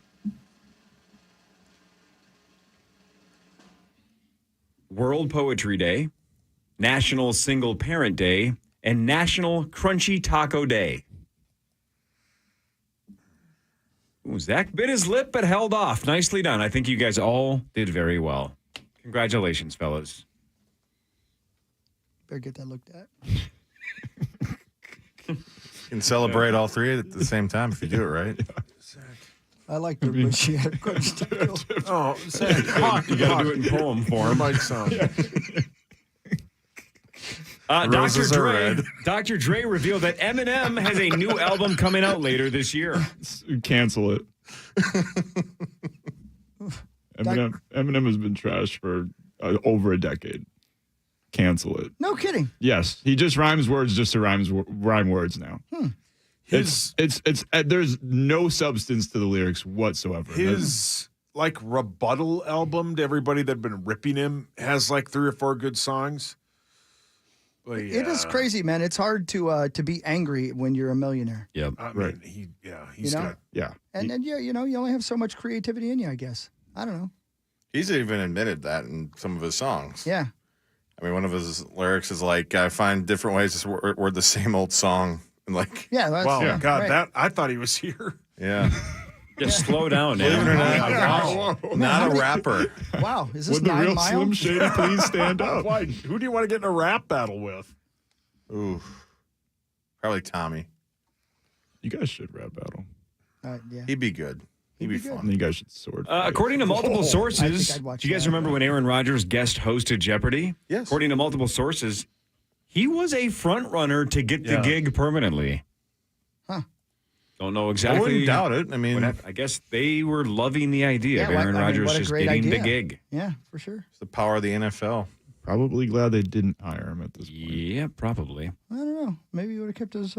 World Poetry Day, National Single Parent Day, and National Crunchy Taco Day. Ooh, Zach bit his lip but held off. Nicely done. I think you guys all did very well. Congratulations, fellas. Better get that looked at. You can celebrate all three at the same time if you do it right. I like the way she had a crunch taco. Oh, Zach. You got to do it in poem form. Mike's sound. Dr. Dre revealed that Eminem has a new album coming out later this year. Cancel it. Eminem has been trashed for over a decade. Cancel it. No kidding. Yes, he just rhymes words just to rhyme words now. It's there's no substance to the lyrics whatsoever. His rebuttal album to everybody that had been ripping him has like 3 or 4 good songs. But It is crazy, man. It's hard to be angry when you're a millionaire. Yep. I Right. mean, he's You know? got. Yeah. And then you only have so much creativity in you, I guess. I don't know. He's even admitted that in some of his songs. Yeah. I mean, one of his lyrics is like, I find different ways to word the same old song. And like, Yeah. That's, Wow, yeah, God, right. that I thought he was here. yeah. Just slow down, Believe it or man. not, not a rapper. Wow. Is this Would the 9 real Mile? Slim Shady please stand up? Why? Who do you want to get in a rap battle with? Ooh. Probably Tommy. You guys should rap battle. Yeah. He'd be good. He'd be fun. You guys should sword. fight. According to multiple I sources, think I'd watch do you guys that. remember when Aaron Rodgers guest hosted Jeopardy? Yes. According to multiple sources, he was a front runner to get the Yeah. gig permanently. Huh. Don't know I exactly. wouldn't doubt it. I mean, I guess they were loving the idea of Yeah, Aaron Rodgers what a just great getting idea. the gig. Yeah, for sure. it's the power of the NFL. Probably glad they didn't hire him at this point. Yeah, probably. I don't know. Maybe he would have kept his,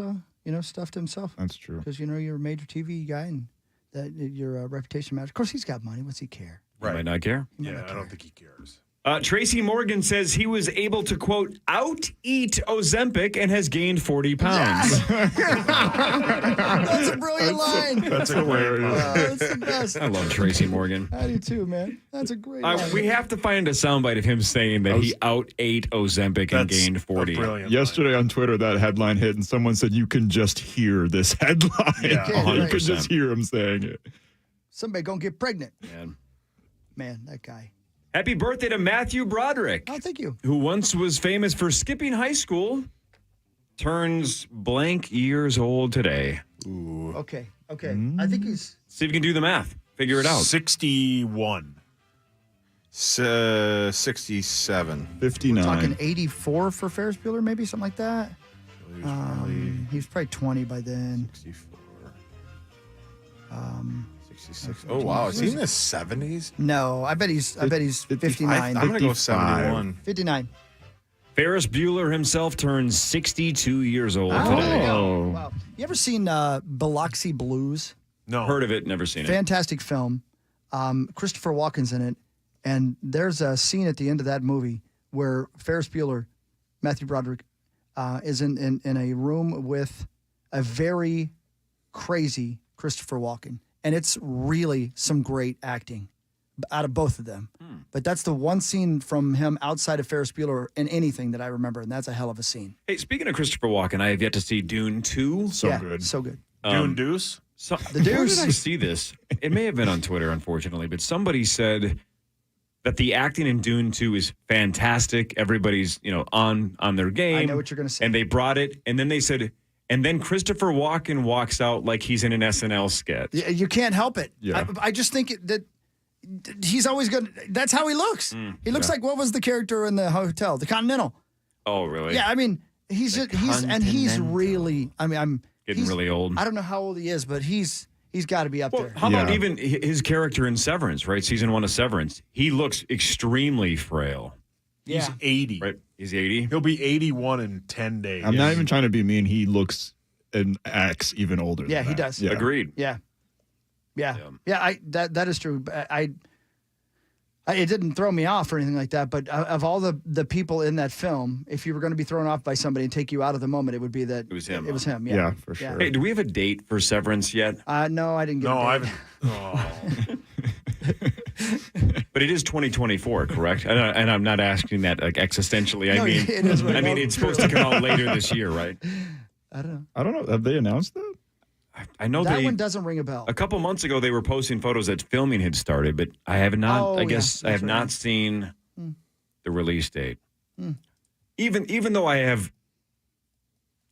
stuff to himself. That's true. Because, you're a major TV guy and that your reputation matters. Of course, he's got money. What's he care? He might not care. Yeah, I don't think he cares. Tracy Morgan says he was able to, quote, out-eat Ozempic and has gained 40 pounds. That's a brilliant line. That's hilarious. That's the best. I love Tracy Morgan. I do too, man. That's a great line. We have to find a soundbite of him saying that he out-ate Ozempic and That's gained 40. a brilliant Yesterday on Twitter, that headline hit, and someone said you can just hear this headline. Yeah, you 100%. could just hear him saying it. Somebody gonna get pregnant. Man. That guy. Happy birthday to Matthew Broderick, Oh, thank you. who once was famous for skipping high school, turns blank years old today. Ooh. Okay. I think he's. See if you can do the math. Figure it out. 61. 67. 59. Talking 84 for Ferris Bueller, maybe something like that. He was probably 20 by then. 64. 66. 66. Oh, wow. Is he in his 70s? No, I bet he's 59. I'm going to go 71. 59. Ferris Bueller himself turns 62 years old today. Oh. Wow. You ever seen Biloxi Blues? No. Heard of it, never seen it. Fantastic film. Christopher Walken's in it, and there's a scene at the end of that movie where Ferris Bueller, Matthew Broderick, is in a room with a very crazy Christopher Walken, and it's really some great acting out of both of them. But that's the one scene from him outside of Ferris Bueller in anything that I remember, and that's a hell of a scene. Hey, speaking of Christopher Walken, I have yet to see Dune 2. So good. Dune Deuce? So, The where Deuce. did I see this? It may have been on Twitter, unfortunately, but somebody said that the acting in Dune 2 is fantastic. Everybody's, on their game. I know what you're going to say. And they brought it, and then they said, and then Christopher Walken walks out like he's in an SNL sketch. You can't help it. Yeah. I just think that he's always good. That's how he looks. He looks like, what was the character in the hotel? The Continental. Oh, really? Yeah, I mean, he's really, I'm Getting really old. I don't know how old he is, but he's got to be up there. How about even his character in Severance, right? Season 1 of Severance. He looks extremely frail. He's 80. Right? He's 80. He'll be 81 in 10 days. I'm not even trying to be mean. He looks and acts even older. Yeah, than he that. does. Yeah. Agreed. Yeah. That is true. It didn't throw me off or anything like that, but of all the people in that film, if you were going to be thrown off by somebody and take you out of the moment, it would be that It was him. It was him. Yeah, Yeah, for sure. Hey, do we have a date for Severance yet? No, I didn't get. No, a I date. haven't. But it is 2024, correct? And I'm not asking that like existentially. No, it is right. I mean, it's supposed to come out later this year, right? I don't know. I don't know. Have they announced that? I know That one doesn't ring a bell. A couple months ago, they were posting photos that filming had started, but I have not. Oh, I yeah, guess I that's have right. not seen the release date. Hmm. Even though I have,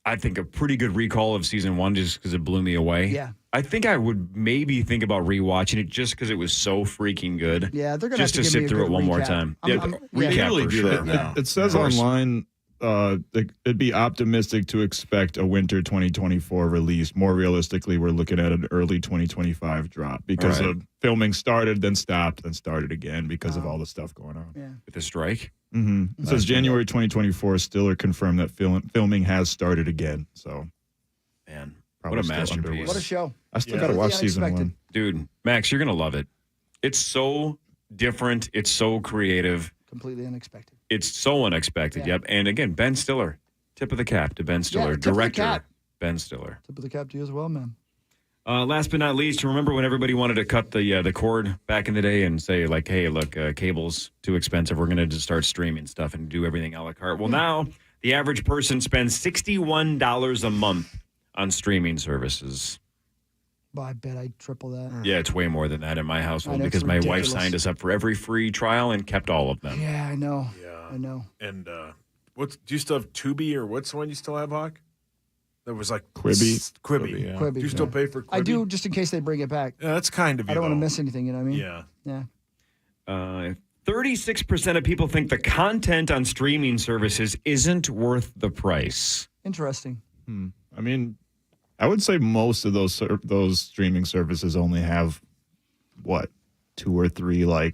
I think a pretty good recall of season 1 just because it blew me away. Yeah. I think I would maybe think about rewatching it just because it was so freaking good. Yeah, they're gonna just have to to give me sit a through it good one more recap. time. I'm- Recap Really for do sure. that. It says Of course. online it'd be optimistic to expect a winter 2024 release. More realistically, we're looking at an early 2025 drop because Right. of filming started, then stopped, then started again because of all the stuff going on. Yeah. With the strike. It says January 2024 still are confirmed that filming has started again. So, man, probably what a still masterpiece. underway. What a show. I still got to watch season 1. Dude, Max, you're going to love it. It's so different. It's so creative. Completely unexpected. It's so unexpected. Yeah. Yep. And again, Ben Stiller. Tip of the cap to Ben Stiller. tip of the Director cap. Ben Stiller. Tip of the cap to you as well, man. Last but not least, remember when everybody wanted to cut the cord back in the day and say, like, hey, look, cable's too expensive. We're going to just start streaming stuff and do everything a la carte. Well, now the average person spends $61 a month on streaming services. Well, I bet I'd triple that. Yeah, it's way more than that in my I household know, it's because my wife ridiculous. signed us up for every free trial and kept all of them. Yeah, I know. I know. And do you still have Tubi or what's the one you still have, Hawk? That was like Quibi. Quibi. Yeah. Quibi, Do you still yeah. pay for Quibi? I do, just in case they bring it back. Yeah, that's kind of you. I don't want to though. miss anything, you know what I mean? Yeah. Yeah. 36% of people think the content on streaming services isn't worth the price. Interesting. I mean, I would say most of those streaming services only have, 2 or 3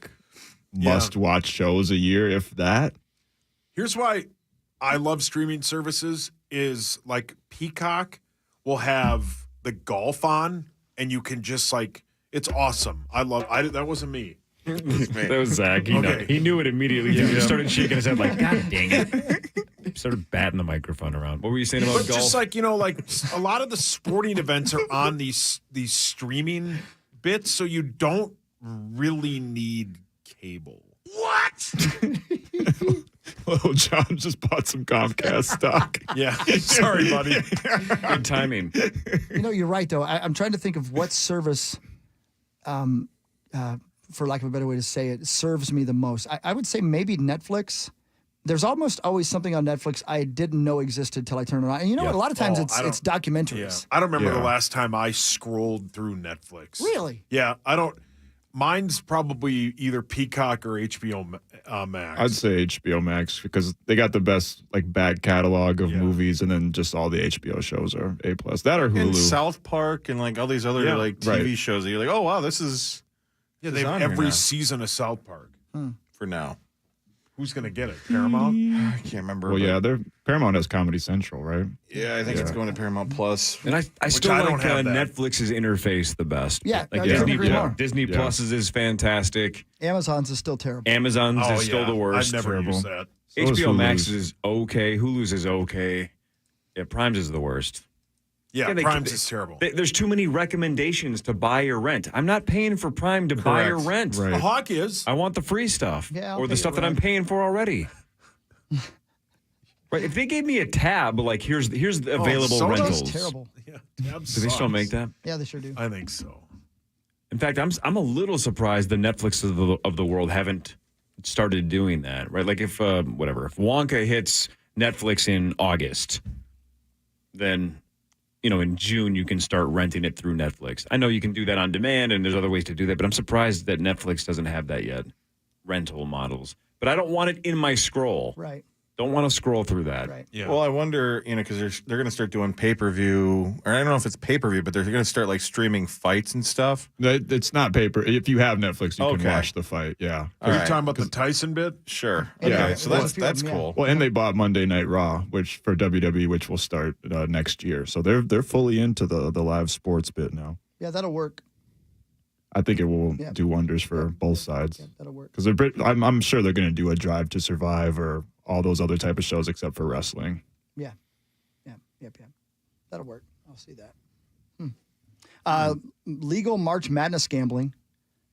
must-watch shows a year, if that. Here's why I love streaming services is like Peacock will have the golf on and you can just it's awesome. That wasn't me. That was Zach. Okay. He knew it immediately. He just started shaking his head like, God dang it. Started batting the microphone around. What were you saying about But golf? just a lot of the sporting events are on these streaming bits, so you don't really need cable. What? Little John just bought some Comcast stock. Yeah. Sorry, buddy. Good timing. You know, you're right, though. I'm trying to think of what service, for lack of a better way to say it, serves me the most. I would say maybe Netflix. There's almost always something on Netflix I didn't know existed till I turned it on. And you know what? A lot of times it's documentaries. Yeah. I don't remember the last time I scrolled through Netflix. Really? Yeah. I don't. Mine's probably either Peacock or HBO Max. I'd say HBO Max because they got the best back catalog of movies, and then just all the HBO shows are A+. That or Hulu. And South Park and all these other TV Right. shows that you're like, oh wow, this is Yeah, they have every season of South Park. for now. Who's going to get it? Paramount? I can't remember. Well, Paramount has Comedy Central, right? Yeah, I think it's going to Paramount Plus. And I still I like don't have that. Netflix's interface the best. Yeah, like I couldn't agree more. Disney Plus's is fantastic. Amazon's is still terrible. Amazon's is still the worst. I've never used that. HBO Max is okay. Hulu's is okay. Yeah, Prime's is the worst. Yeah, Prime's is terrible. There's too many recommendations to buy or rent. I'm not paying for Prime to buy or rent. The Hawk is. I want the free stuff Yeah, or the stuff that I'm paying for already. Right? If they gave me a tab, like here's the available rentals. That's terrible. Yeah, Do they still make that? Yeah, they sure do. I think so. In fact, I'm a little surprised the Netflix of the world haven't started doing that. Right? Like if if Wonka hits Netflix in August, then in June you can start renting it through Netflix. I know you can do that on demand, and there's other ways to do that, but I'm surprised that Netflix doesn't have that yet. Rental models, but I don't want it in my scroll. Right. Don't want to scroll through that. Right. Yeah. Well, I wonder, because they're going to start doing pay-per-view, or I don't know if it's pay-per-view, but they're going to start like streaming fights and stuff. It's not paper. If you have Netflix, you can watch the fight. Yeah. Are you talking about the Tyson bit? Sure. Yeah. So that's cool. Well, and they bought Monday Night Raw, which for WWE, which will start next year. So they're fully into the live sports bit now. Yeah, that'll work. I think it will do wonders for both sides. Yeah, that'll work. Because I'm sure they're going to do a Drive to Survive or all those other type of shows except for wrestling. Yeah. Yep. That'll work. I'll see that. Legal March Madness gambling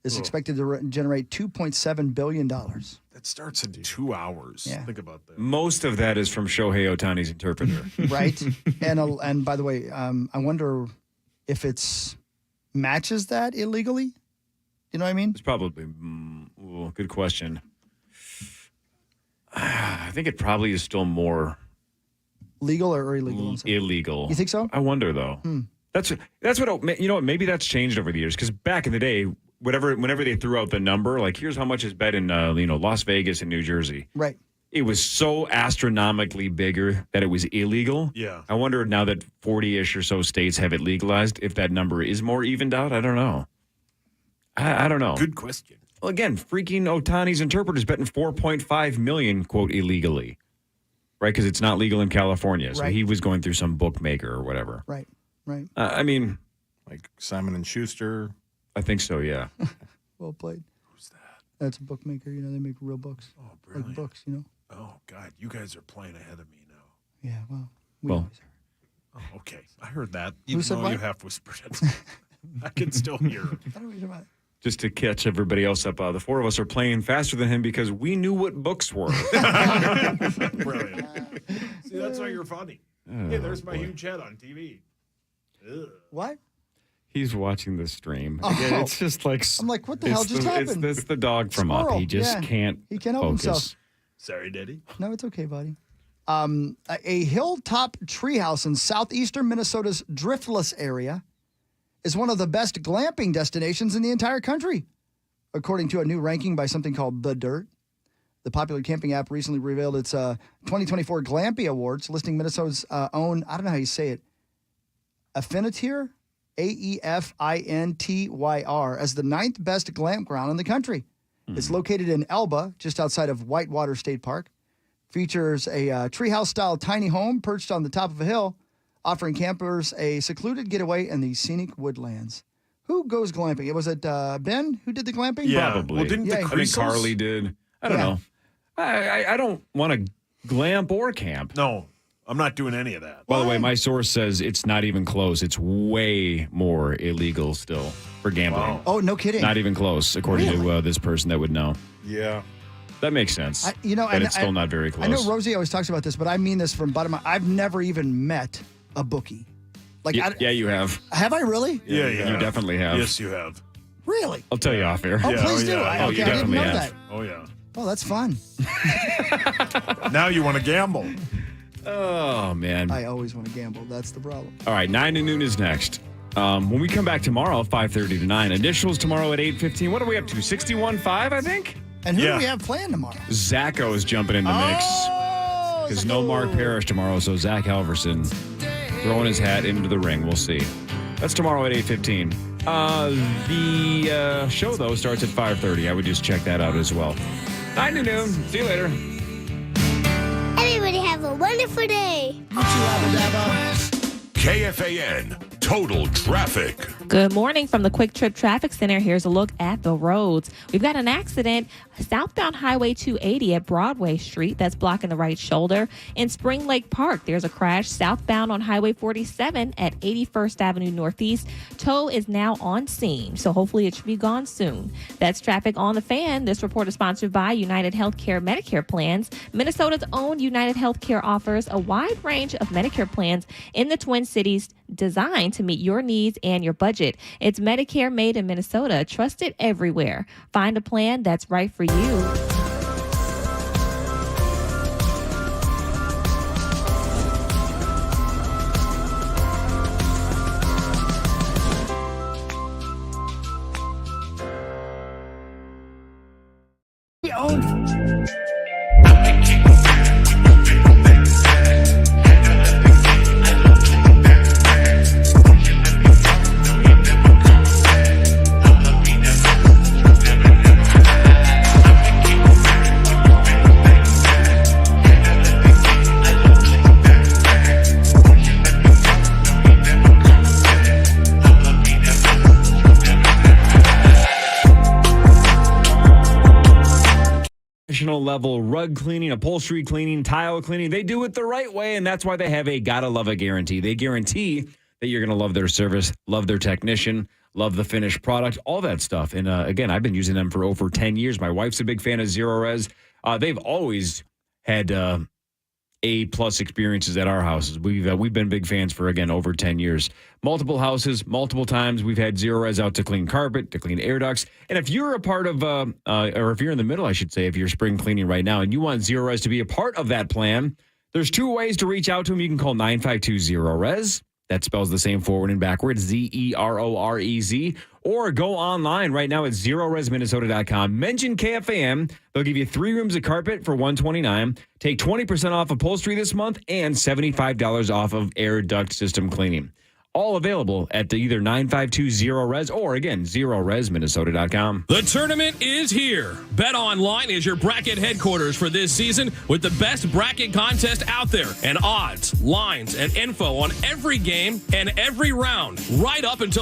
is expected to generate $2.7 billion. That starts in 2 hours. Yeah. Think about that. Most of that is from Shohei Ohtani's interpreter. Right. And by the way, I wonder if it's matches that illegally. You know what I mean? It's probably good question. I think it probably is still more legal or illegal. Illegal. You think so? I wonder though. That's what maybe that's changed over the years, because back in the day, whenever they threw out the number, like here's how much is bet in Las Vegas and New Jersey. Right. It was so astronomically bigger that it was illegal. Yeah. I wonder now that 40-ish or so states have it legalized, if that number is more evened out. I don't know. I don't know. Good question. Well, again, freaking Ohtani's interpreter's betting $4.5 million, quote, illegally. Right? Because it's not legal in California. So he was going through some bookmaker or whatever. Right. I mean, like Simon and Schuster. I think so, yeah. Well played. Who's that? That's a bookmaker. They make real books. Oh, brilliant. Like books, Oh, God. You guys are playing ahead of me now. Yeah, well. Well, oh, okay. I heard that. Who Even said though what? you half whispered it. I can still hear. I don't know about just to catch everybody else up, the four of us are playing faster than him because we knew what books were. Brilliant. See, that's why you're funny. Hey, there's my huge head on TV. Ugh. What? He's watching the stream. Oh. Again, it's just like I'm like, what the hell just happened? It's the dog from Up. Squirrel. He just can't. He can't help focus. himself. Sorry, Daddy. No, it's okay, buddy. A hilltop treehouse in southeastern Minnesota's Driftless area is one of the best glamping destinations in the entire country, according to a new ranking by something called The Dirt. The popular camping app recently revealed its 2024 Glampy Awards, listing Minnesota's own, I don't know how you say it, Affintyr, AEFINTYR, as the 9th best glamp ground in the country. It's located in Elba, just outside of Whitewater State Park. Features a treehouse-style tiny home perched on the top of a hill, offering campers a secluded getaway in the scenic woodlands. Who goes glamping? Was it Ben who did the glamping? Yeah. Probably. Well, didn't the I think Creasles? Carly did. I don't know. I don't want to glamp or camp. No, I'm not doing any of that. By the way, my source says it's not even close. It's way more illegal still for gambling. Wow. Oh, no kidding. Not even close, according to this person that would know. Yeah. That makes sense. But it's still not very close. I know Rosie always talks about this, but I mean this from bottom of my... I've never even met a bookie. Like, yeah, you have. Have I really? Yeah, you definitely have. Yes, you have. Really? I'll tell you off air. Oh, please do. Yeah. I you didn't definitely know have. that. Oh, yeah. Oh, that's fun. Now you want to gamble. Oh, man. I always want to gamble. That's the problem. All right, 9 to noon is next. When we come back tomorrow, 5:30 to 9. Initials tomorrow at 8:15. What are we up to? 61.5, I think? And who do we have playing tomorrow? Zacho is jumping in the mix. Because no Mark Parrish tomorrow, so Zach Halverson throwing his hat into the ring. We'll see. That's tomorrow at 8:15. The show, though, starts at 5:30. I would just check that out as well. 9 to noon. See you later. Everybody have a wonderful day. KFAN Total Traffic. Good morning from the Quick Trip Traffic Center. Here's a look at the roads. We've got an accident southbound Highway 280 at Broadway Street that's blocking the right shoulder. In Spring Lake Park, there's a crash southbound on Highway 47 at 81st Avenue Northeast. Tow is now on scene, so hopefully it should be gone soon. That's traffic on the fan. This report is sponsored by United Healthcare Medicare plans. Minnesota's own United Healthcare offers a wide range of Medicare plans in the Twin Cities designed to meet your needs and your budget. It's Medicare made in Minnesota, trusted everywhere. Find a plan that's right for you. Level rug cleaning, upholstery cleaning, tile cleaning. They do it the right way, and that's why they have a gotta love it guarantee. They guarantee that you're going to love their service, love their technician, love the finished product, all that stuff. And again, I've been using them for over 10 years. My wife's a big fan of Zero Res. They've always had A-plus experiences at our houses. We've been big fans for, again, over 10 years. Multiple houses, multiple times. We've had Zero Res out to clean carpet, to clean air ducts. And if you're a part of, or if you're in the middle, I should say, if you're spring cleaning right now and you want Zero Res to be a part of that plan, there's 2 ways to reach out to them. You can call 952-ZERO-RES. That spells the same forward and backwards, ZEROREZ. Or go online right now at ZeroResMinnesota.com. Mention KFAN. They'll give you 3 rooms of carpet for $129. Take 20% off upholstery this month and $75 off of air duct system cleaning. All available at either 952-ZERO-RES or, again, ZeroResMinnesota.com. The tournament is here. BetOnline is your bracket headquarters for this season with the best bracket contest out there and odds, lines, and info on every game and every round right up until the